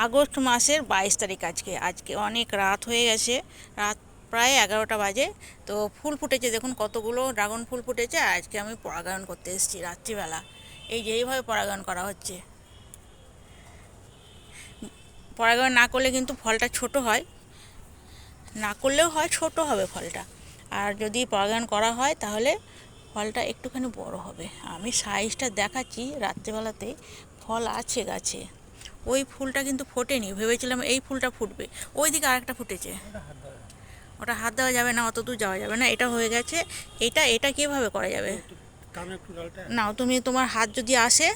August মাসের 22 তারিখ আজকে অনেক রাত হয়ে গেছে, রাত প্রায় 11টা বাজে। তো ফুল ফুটেছে দেখুন, কতগুলো ড্রাগন ফুল ফুটেছে। আজকে আমি পরাগায়ন করতে এসেছি রাত্রিবেলা। এই যে এইভাবে পরাগায়ন করা হচ্ছে। পরাগায়ন না করলে কিন্তু ফলটা ছোট হয়, না করলেও হয়, ছোট হবে ফলটা। আর যদি পরাগায়ন করা হয় তাহলে ফলটা একটুখানি বড় হবে। আমি সাইজটা দেখাচ্ছি, রাত্রেবেলাতে ফল আছে গাছে। ওই ফুলটা কিন্তু ফোটেনি, ভেবেছিলাম এই ফুলটা ফুটবে। ওইদিকে আরেকটা ফুটেছে, ওটা হাত দেওয়া যাবে না, অত দূর যাওয়া যাবে না, এটা হয়ে গেছে। এটা এটা কীভাবে করা যাবে? নাও তুমি, তোমার হাত যদি আসে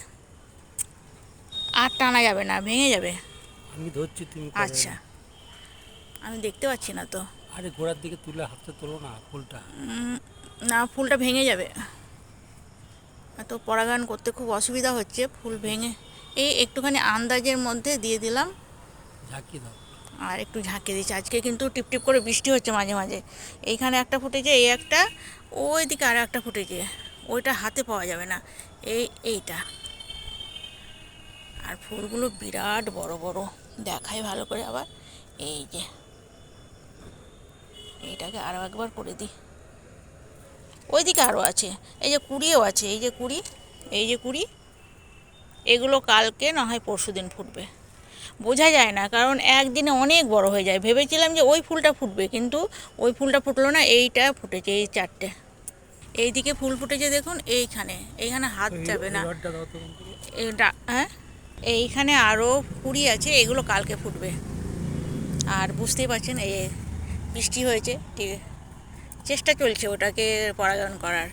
আর টানা যাবে না, ভেঙে যাবে। আমি ধরছি, তুমি আচ্ছা, আমি দেখতে পাচ্ছি না তো। আরে গোড়ার দিকে তুলে হাতে তোলো না ফুলটা। না, ফুলটা ভেঙে যাবে। তো পরাগায়ন করতে খুব অসুবিধা হচ্ছে, ফুল ভেঙে। এই একটুখানি আন্দাজের মধ্যে দিয়ে দিলাম, ঝাঁকি দাও। আর একটু ঝাঁকে দিচ্ছি। আজকে কিন্তু টিপটিপ করে বৃষ্টি হচ্ছে মাঝে মাঝে। এইখানে একটা ফুটেছে, এই একটা, ওইদিকে আরও একটা ফুটেছে। ওইটা হাতে পাওয়া যাবে না, এইটা। আর ফুলগুলো বিরাট বড় বড়, দেখাই ভালো করে আবার। এই যে এইটাকে আরও একবার করে দিই। ওইদিকে আরও আছে, এই যে কুড়িও আছে, এই যে কুড়ি, এই যে কুড়ি। এগুলো কালকে না হয় পরশু দিন ফুটবে, বোঝা যায় না, কারণ একদিনে অনেক বড় হয়ে যায়। ভেবেছিলাম যে ওই ফুলটা ফুটবে, কিন্তু ওই ফুলটা ফুটলো না, এইটা ফুটেছে, এই চারটে। এইদিকে ফুল ফুটেছে দেখুন, এইখানে এইখানে হাত যাবে না। এইটা, হ্যাঁ, এইখানে আরও কুড়ি আছে, এগুলো কালকে ফুটবে। আর বুঝতেই পারছেন, এই বৃষ্টি হয়েছে, ঠিক চেষ্টা চলছে ওটাকে পরাগায়ন করার।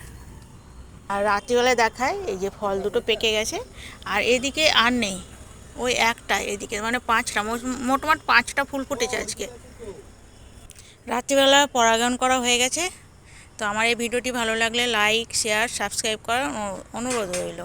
আর রাত্রিবেলায় দেখায় এই যে ফল দুটো পেকে গেছে, আর এদিকে আর নেই, ওই একটা এদিকে, মানে পাঁচটা, মোটমাট 5টা ফুল ফুটেছে আজকে। রাত্রিবেলা পরাগায়ন করা হয়ে গেছে। তো আমার এই ভিডিওটি ভালো লাগলে লাইক, শেয়ার, সাবস্ক্রাইব করার অনুরোধ রইল।